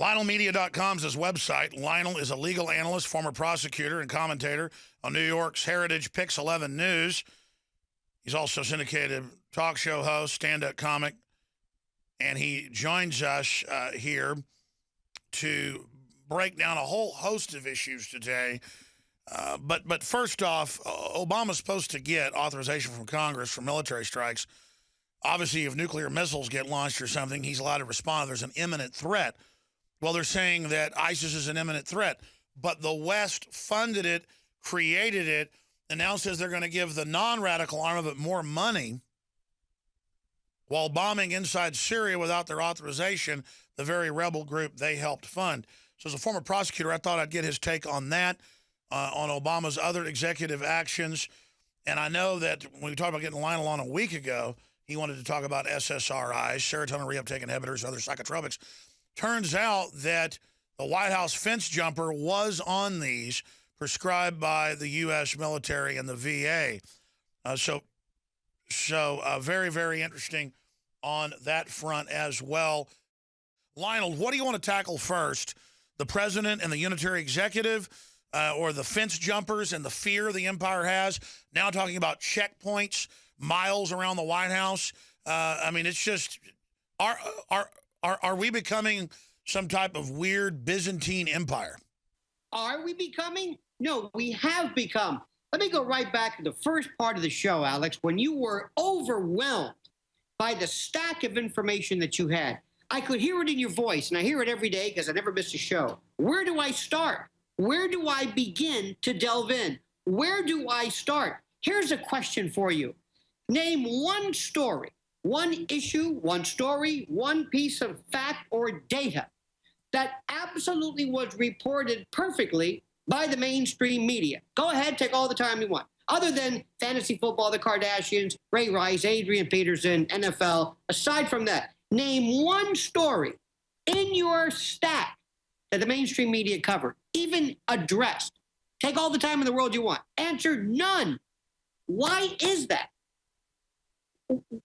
LionelMedia.com is his website. Lionel is a legal analyst, former prosecutor, and commentator on New York's Heritage Pix 11 News. He's also syndicated talk show host, stand-up comic, and he joins us here to break down a whole host of issues today. But first off, Obama's supposed to get authorization from Congress for military strikes. Obviously, if nuclear missiles get launched or something, he's allowed to respond. There's an imminent threat. Well, they're saying that ISIS is an imminent threat, but the West funded it, created it, and now says they're going to give the non-radical arm of it more money while bombing inside Syria without their authorization, the very rebel group they helped fund. So as a former prosecutor, I thought I'd get his take on that, on Obama's other executive actions. And I know that when we talked about getting Lionel on a week ago, he wanted to talk about SSRIs, serotonin reuptake inhibitors, other psychotropics. Turns out that the White House fence jumper was on these, prescribed by the U.S. military and the VA. So very, very interesting on that front as well. Lionel, what do you want to tackle first? The president and the unitary executive, or the fence jumpers and the fear the empire has? Now talking about checkpoints, miles around the White House. I mean, it's just, are we becoming some type of weird Byzantine empire? Are we becoming? No, we have become. Let me go right back to the first part of the show, Alex, when you were overwhelmed by the stack of information that you had. I could hear it in your voice, and I hear it every day because I never miss a show. Where do I start? Where do I begin to delve in? Where do I start? Here's a question for you. Name one story, one issue, one story, one piece of fact or data that absolutely was reported perfectly by the mainstream media. Go ahead, take all the time you want. Other than fantasy football, the Kardashians, Ray Rice, Adrian Peterson, NFL. Aside from that, name one story in your stack that the mainstream media covered, even addressed. Take all the time in the world you want. Answer none. Why is that?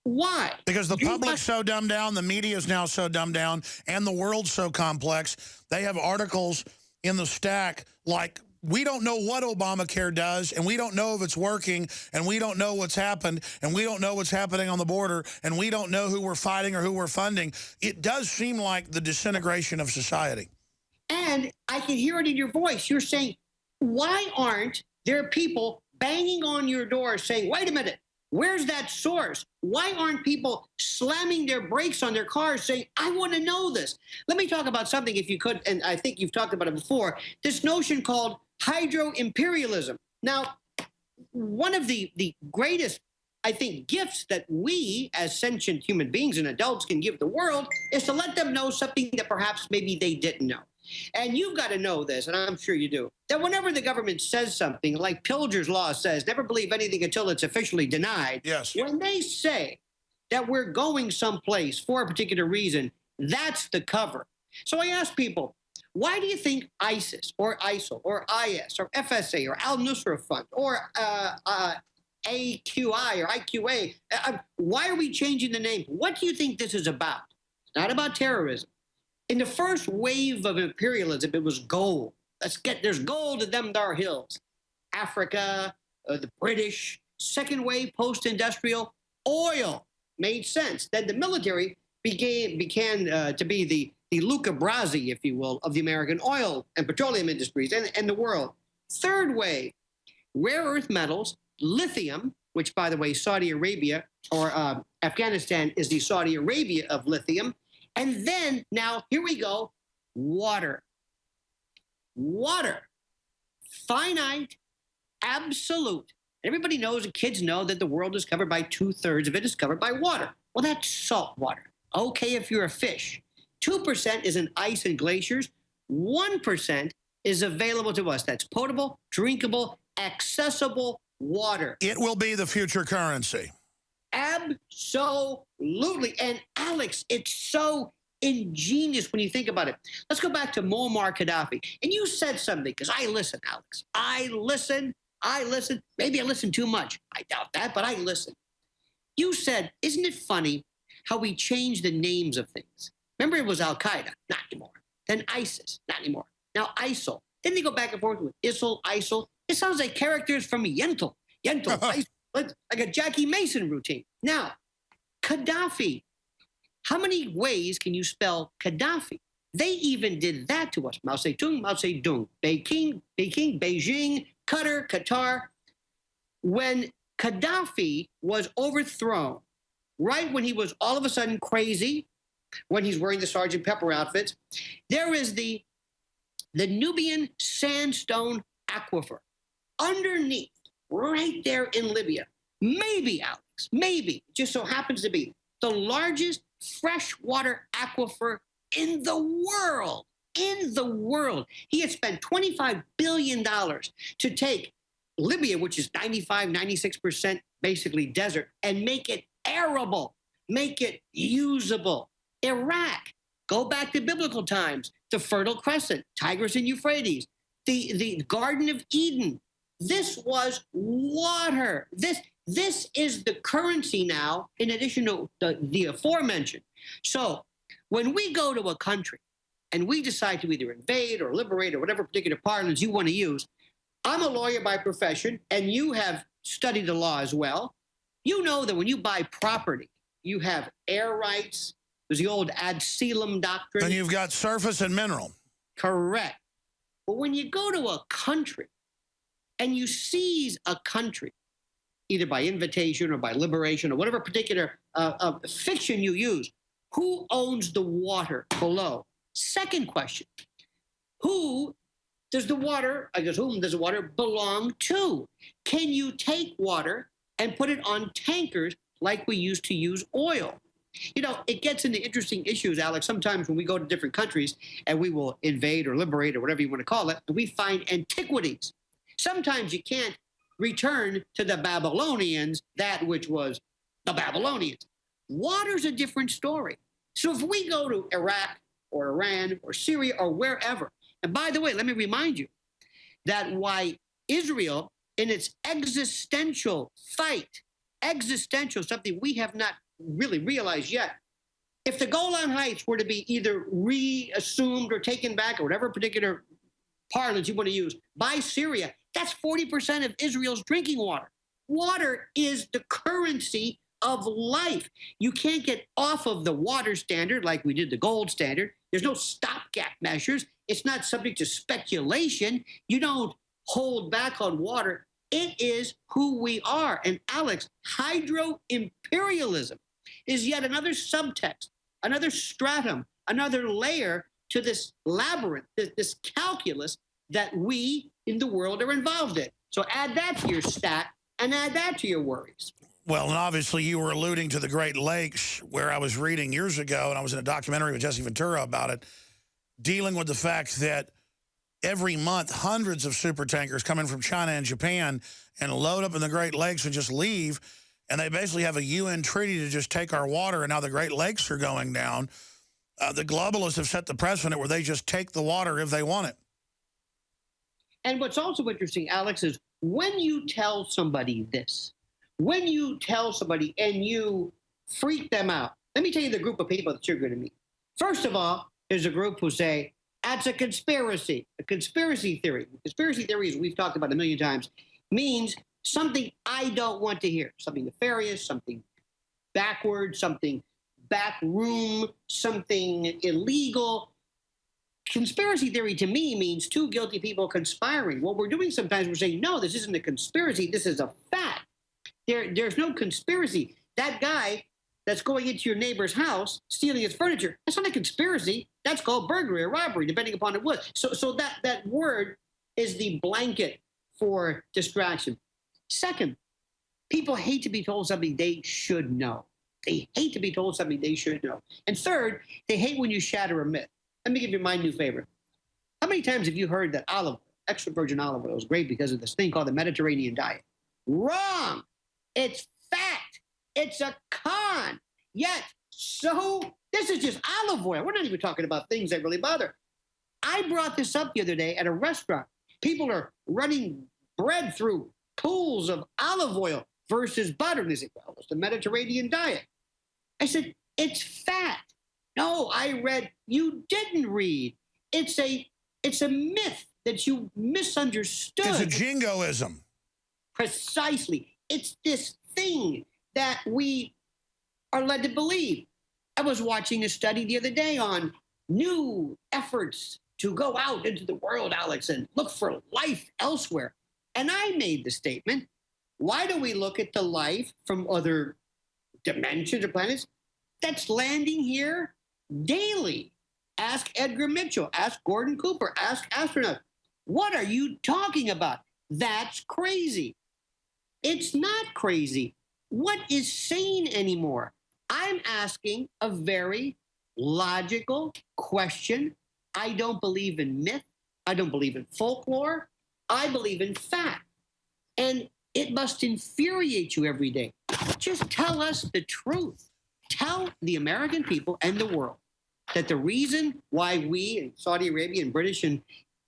Why? Because the public's so dumbed down, the media is now so dumbed down, and the world's so complex. They have articles in the stack like, we don't know what Obamacare does, and we don't know if it's working, and we don't know what's happened, and we don't know what's happening on the border, and we don't know who we're fighting or who we're funding. It does seem like the disintegration of society. And I can hear it in your voice. You're saying, why aren't there people banging on your door saying, wait a minute, where's that source? Why aren't people slamming their brakes on their cars saying, I want to know this? Let me talk about something, if you could, and I think you've talked about it before, this notion called hydro-imperialism. Now, one of the greatest, I think, gifts that we as sentient human beings and adults can give the world is to let them know something that perhaps maybe they didn't know. And you've got to know this, and I'm sure you do, that whenever the government says something, like Pilger's Law says, never believe anything until it's officially denied. Yes. When they say that we're going someplace for a particular reason, that's the cover. So I ask people, why do you think ISIS or ISIL or IS or FSA or Al-Nusra Fund or AQI or IQA, why are we changing the name? What do you think this is about? It's not about terrorism. In the first wave of imperialism, it was gold. There's gold in them dar hills. Africa, the British. Second wave, post-industrial, oil made sense. Then the military began to be the Luca Brasi, if you will, of the American oil and petroleum industries and the world. Third wave, rare earth metals, lithium, which, by the way, Saudi Arabia or Afghanistan is the Saudi Arabia of lithium. And then, now, here we go, water. Water. Finite, absolute. Everybody knows, and kids know, that the world is covered by 2/3 of it is covered by water. Well, that's salt water. Okay, if you're a fish. 2% is in ice and glaciers. 1% is available to us. That's potable, drinkable, accessible water. It will be the future currency. Absolutely. And Alex, it's so ingenious when you think about it. Let's go back to Muammar Gaddafi. And you said something, because I listen, Alex. I listen. Maybe I listen too much. I doubt that, but I listen. You said, isn't it funny how we change the names of things? Remember, it was Al-Qaeda. Not anymore. then ISIS, not anymore. Now ISIL. Then they go back and forth with ISIL. It sounds like characters from Yentl, ISIL, like a Jackie Mason routine. Now, Gaddafi. How many ways can you spell Gaddafi? They even did that to us. Mao Zedong, Beijing, Qatar. When Gaddafi was overthrown, right when he was all of a sudden crazy, when he's wearing the Sergeant Pepper outfits, there is the Nubian sandstone aquifer underneath, right there in Libya. Maybe, Alex, maybe, just so happens to be the largest freshwater aquifer in the world. In the world. He had spent $25 billion to take Libya, which is 95, 96% basically desert, and make it arable, make it usable. Iraq, go back to biblical times, the Fertile Crescent, Tigris and Euphrates, the Garden of Eden. This was water. This is the currency now, in addition to the aforementioned. So when we go to a country and we decide to either invade or liberate or whatever particular parlance you want to use, I'm a lawyer by profession, and you have studied the law as well. You know that when you buy property, you have air rights. There's the old ad silum doctrine. And you've got surface and mineral. Correct. But when you go to a country and you seize a country, either by invitation or by liberation or whatever particular fiction you use, who owns the water below? Second question, who does the water, whom does the water belong to? Can you take water and put it on tankers like we used to use oil? You know, it gets into interesting issues, Alex. Sometimes when we go to different countries and we will invade or liberate or whatever you want to call it, and we find antiquities. Sometimes you can't return to the Babylonians that which was the Babylonians. Water's a different story. So if we go to Iraq or Iran or Syria or wherever, and by the way, let me remind you that why Israel, in its existential fight, something we have not really realized yet, if the Golan Heights were to be either reassumed or taken back or whatever particular parlance you want to use by Syria, that's 40% of Israel's drinking water. Water is the currency of life. You can't get off of the water standard like we did the gold standard. There's no stopgap measures. It's not subject to speculation. You don't hold back on water. It is who we are. And Alex, hydro-imperialism is yet another subtext, another stratum, another layer to this labyrinth, this calculus that we in the world are involved in. So add that to your stat and add that to your worries. Well, and obviously you were alluding to the Great Lakes, where I was reading years ago, and I was in a documentary with Jesse Ventura about it, dealing with the fact that every month hundreds of super tankers come in from China and Japan and load up in the Great Lakes and just leave. And they basically have a UN treaty to just take our water, and now the Great Lakes are going down. The globalists have set the precedent where they just take the water if they want it. And what's also interesting, Alex, is when you tell somebody this, when you tell somebody and you freak them out, let me tell you the group of people that you're going to meet. First of all, there's a group who say, that's a conspiracy theory. Conspiracy theory, as we've talked about a million times, means something I don't want to hear, something nefarious, something backward, something backroom, something illegal. Conspiracy theory to me means two guilty people conspiring. What we're doing sometimes, we're saying, no, this isn't a conspiracy, this is a fact. There's no conspiracy. That guy that's going into your neighbor's house, stealing his furniture, that's not a conspiracy. That's called burglary or robbery, depending upon it what. So that word is the blanket for distraction. Second, people hate to be told something they should know. They hate to be told something they should know. And third, they hate when you shatter a myth. Let me give you my new favorite. How many times have you heard that olive oil, extra virgin olive oil, is great because of this thing called the Mediterranean diet? Wrong. It's fact. It's a con. Yet, so this is just olive oil. We're not even talking about things that really bother. I brought this up the other day at a restaurant. People are running bread through pools of olive oil versus butter. And they say, well, it's the Mediterranean diet. I said, it's fat. No, I read, you didn't read. it's a myth that you misunderstood. It's a jingoism. Precisely. It's this thing that we are led to believe. I was watching a study the other day on new efforts to go out into the world, Alex, and look for life elsewhere. And I made the statement, why do we look at the life from other dimensions or planets that's landing here daily? Ask Edgar Mitchell, ask Gordon Cooper, ask astronauts. What are you talking about? That's crazy. It's not crazy. What is sane anymore? I'm asking a very logical question. I don't believe in myth. I don't believe in folklore. I believe in fact. And it must infuriate you every day. Just tell us the truth. Tell the American people and the world that the reason why we in Saudi Arabia and British and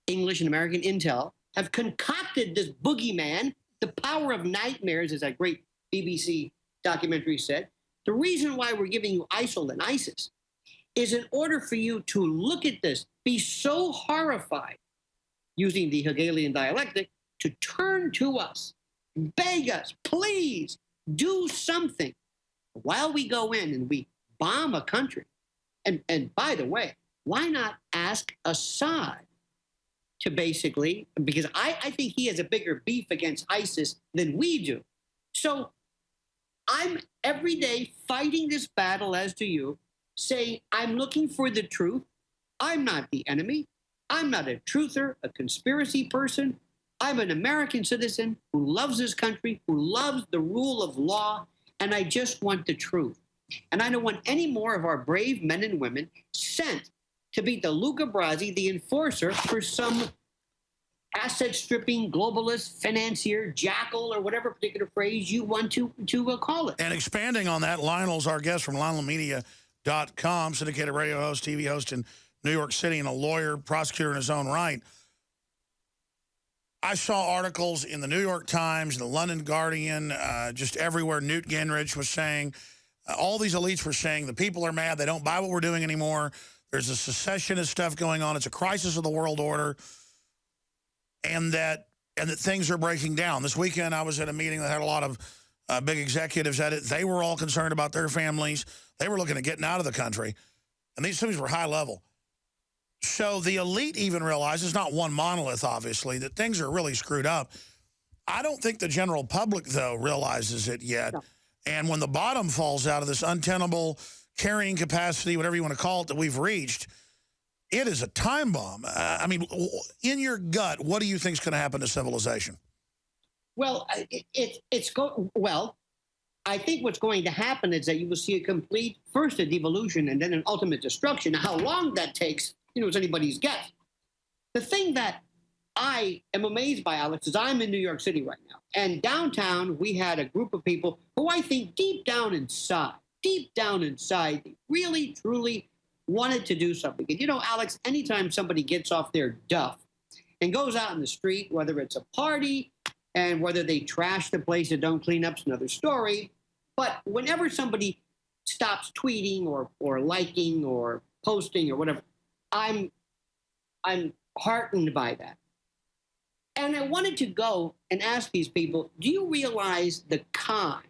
English and American intel have concocted this boogeyman, the power of nightmares, as that great BBC documentary said, the reason why we're giving you ISIL and ISIS is in order for you to look at this, be so horrified, using the Hegelian dialectic, to turn to us, beg us, please do something. While we go in and we bomb a country, and by the way, why not ask Assad to basically, because I think he has a bigger beef against ISIS than we do. So I'm every day fighting this battle, as do you, saying I'm looking for the truth. I'm not the enemy. I'm not a truther, a conspiracy person. I'm an American citizen who loves this country, who loves the rule of law, and I just want the truth. And I don't want any more of our brave men and women sent to be the Luca Brasi, the enforcer for some asset-stripping globalist financier, jackal, or whatever particular phrase you want to call it. And expanding on that, Lionel's our guest from LionelMedia.com, syndicated radio host, TV host in New York City, and a lawyer, prosecutor in his own right. I saw articles in the New York Times, the London Guardian, just everywhere. Newt Gingrich was saying, all these elites were saying, the people are mad. They don't buy what we're doing anymore. There's a secessionist stuff going on. It's a crisis of the world order. And that things are breaking down. This weekend, I was at a meeting that had a lot of big executives at it. They were all concerned about their families. They were looking at getting out of the country. And these things were high level. So the elite even realizes, not one monolith, obviously, that things are really screwed up. I don't think the general public, though, realizes it yet. No. And when the bottom falls out of this untenable carrying capacity, whatever you want to call it, that we've reached, it is a time bomb. I mean, in your gut, what do you think is going to happen to civilization? Well, I think what's going to happen is that you will see a complete, first a devolution and then an ultimate destruction. Now, how long that takes, it's anybody's guess. The thing that I am amazed by, Alex, is I'm in New York City right now. And downtown, we had a group of people who I think deep down inside, they really, truly wanted to do something. And Alex, anytime somebody gets off their duff and goes out in the street, whether it's a party and whether they trash the place and don't clean up's another story. But whenever somebody stops tweeting or liking or posting or whatever, I'm heartened by that. And I wanted to go and ask these people, do you realize the con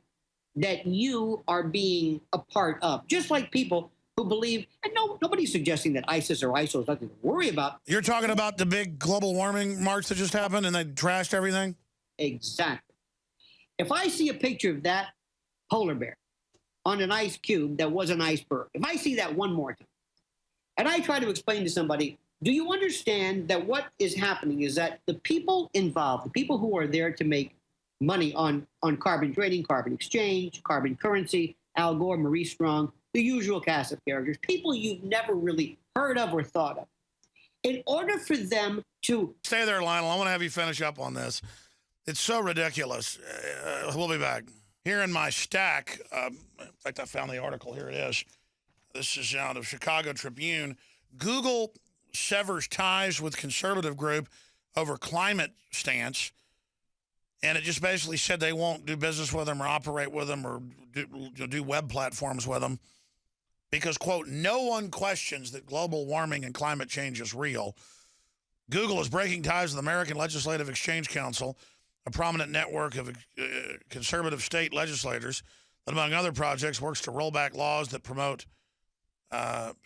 that you are being a part of? Just like people who believe, and nobody's suggesting that ISIS or ISIL is nothing to worry about. You're talking about the big global warming march that just happened and they trashed everything? Exactly. If I see a picture of that polar bear on an ice cube that was an iceberg, if I see that one more time, and I try to explain to somebody, do you understand that what is happening is that the people involved, the people who are there to make money on carbon trading, carbon exchange, carbon currency, Al Gore, Maurice Strong, the usual cast of characters, people you've never really heard of or thought of. In order for them to... Stay there, Lionel. I want to have you finish up on this. It's so ridiculous. We'll be back. Here in my stack, in fact, I found the article. Here it is. This is out of Chicago Tribune. Google severs ties with conservative group over climate stance. And it just basically said they won't do business with them or operate with them or do web platforms with them. because, quote, no one questions that global warming and climate change is real. Google is breaking ties with the American Legislative Exchange Council, a prominent network of conservative state legislators that, among other projects, works to roll back laws that promote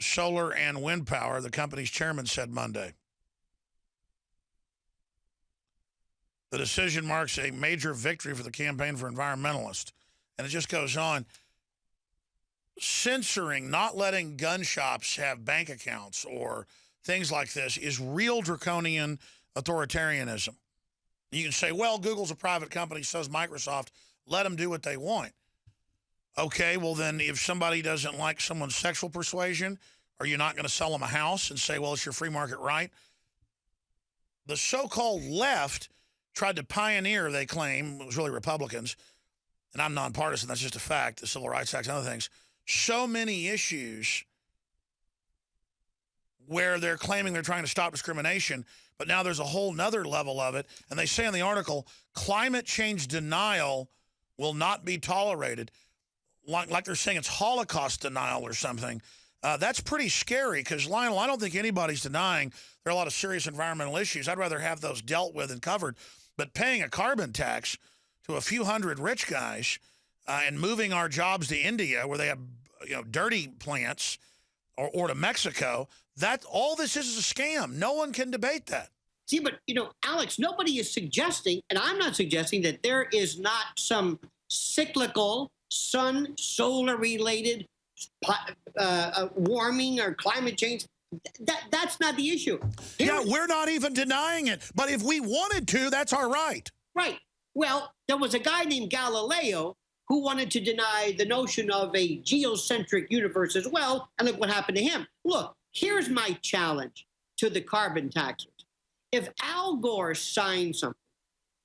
solar and wind power, the company's chairman said Monday. The decision marks a major victory for the Campaign for Environmentalists. And it just goes on. Censoring, not letting gun shops have bank accounts or things like this is real draconian authoritarianism. You can say, well, Google's a private company, so is Microsoft. Let them do what they want. Okay, well then if somebody doesn't like someone's sexual persuasion, are you not going to sell them a house and say, well, it's your free market right? The so-called left tried to pioneer, they claim, it was really Republicans, and I'm nonpartisan, that's just a fact, the Civil Rights Act and other things, so many issues where they're claiming they're trying to stop discrimination, but now there's a whole nother level of it. And they say in the article, climate change denial will not be tolerated. Like they're saying it's Holocaust denial or something. That's pretty scary because, Lionel, I don't think anybody's denying there are a lot of serious environmental issues. I'd rather have those dealt with and covered. But paying a carbon tax to a few hundred rich guys and moving our jobs to India where they have dirty plants or to Mexico, that all this is a scam. No one can debate that. See, but, Alex, nobody is suggesting, and I'm not suggesting that there is not some cyclical solar-related warming or climate change. That's not the issue. We're not even denying it. But if we wanted to, that's our right. Right. Well, there was a guy named Galileo who wanted to deny the notion of a geocentric universe as well, and look what happened to him. Look, here's my challenge to the carbon taxers. If Al Gore signed something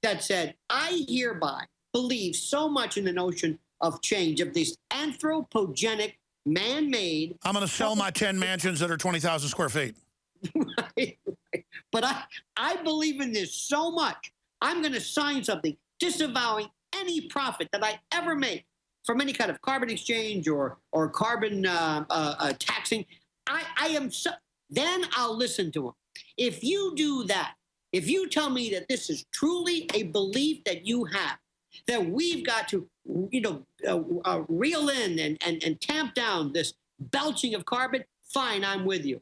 that said, I hereby believe so much in the notion of change, of this anthropogenic, man-made... I'm going to sell my 10 mansions that are 20,000 square feet. Right. But I believe in this so much, I'm going to sign something disavowing any profit that I ever make from any kind of carbon exchange or carbon taxing. I am so... Then I'll listen to them. If you do that, if you tell me that this is truly a belief that you have, that we've got to, reel in and tamp down this belching of carbon, fine, I'm with you.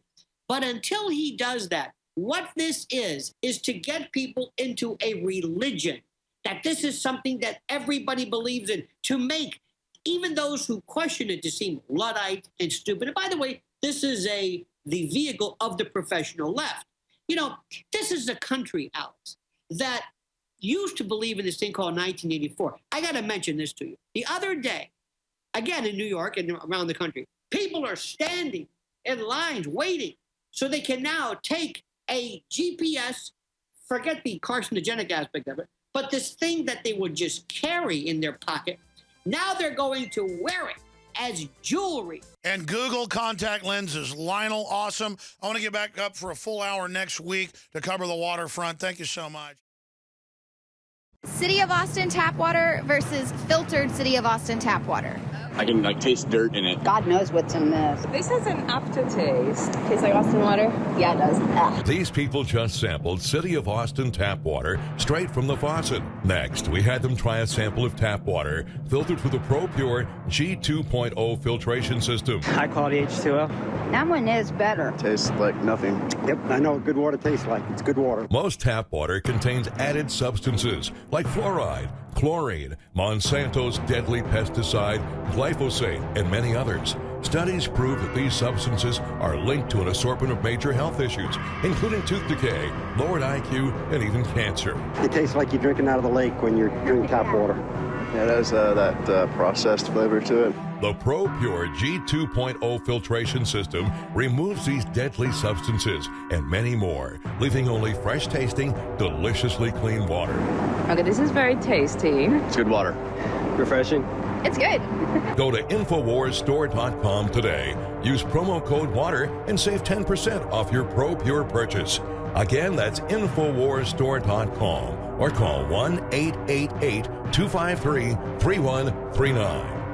But until he does that, what this is to get people into a religion, that this is something that everybody believes in, to make even those who question it to seem Luddite and stupid. And by the way, this is the vehicle of the professional left. This is a country, Alex, that used to believe in this thing called 1984. I got to mention this to you. The other day, again in New York and around the country, people are standing in lines waiting so they can now take a GPS, forget the carcinogenic aspect of it, but this thing that they would just carry in their pocket, now they're going to wear it as jewelry. And Google contact lenses. Lionel, awesome. I want to get back up for a full hour next week to cover the waterfront. Thank you so much. City of Austin tap water versus filtered City of Austin tap water. I can taste dirt in it. God knows what's in this. This has an aftertaste. Tastes like Austin water? Yeah, it does. Ugh. These people just sampled City of Austin tap water straight from the faucet. Next, we had them try a sample of tap water filtered through the ProPure G2.0 filtration system. High quality H2O. That one is better. Tastes like nothing. Yep, I know what good water tastes like. It's good water. Most tap water contains added substances like fluoride, chlorine, Monsanto's deadly pesticide, glyphosate, and many others. Studies prove that these substances are linked to an assortment of major health issues, including tooth decay, lowered IQ, and even cancer. It tastes like you're drinking out of the lake when you're drinking tap water. Yeah, it has that processed flavor to it. The ProPure G2.0 filtration system removes these deadly substances and many more, leaving only fresh-tasting, deliciously clean water. Okay, this is very tasty. It's good water. Refreshing. It's good. Go to InfoWarsStore.com today. Use promo code WATER and save 10% off your ProPure purchase. Again, that's InfoWarsStore.com or call 1-888-253-3139.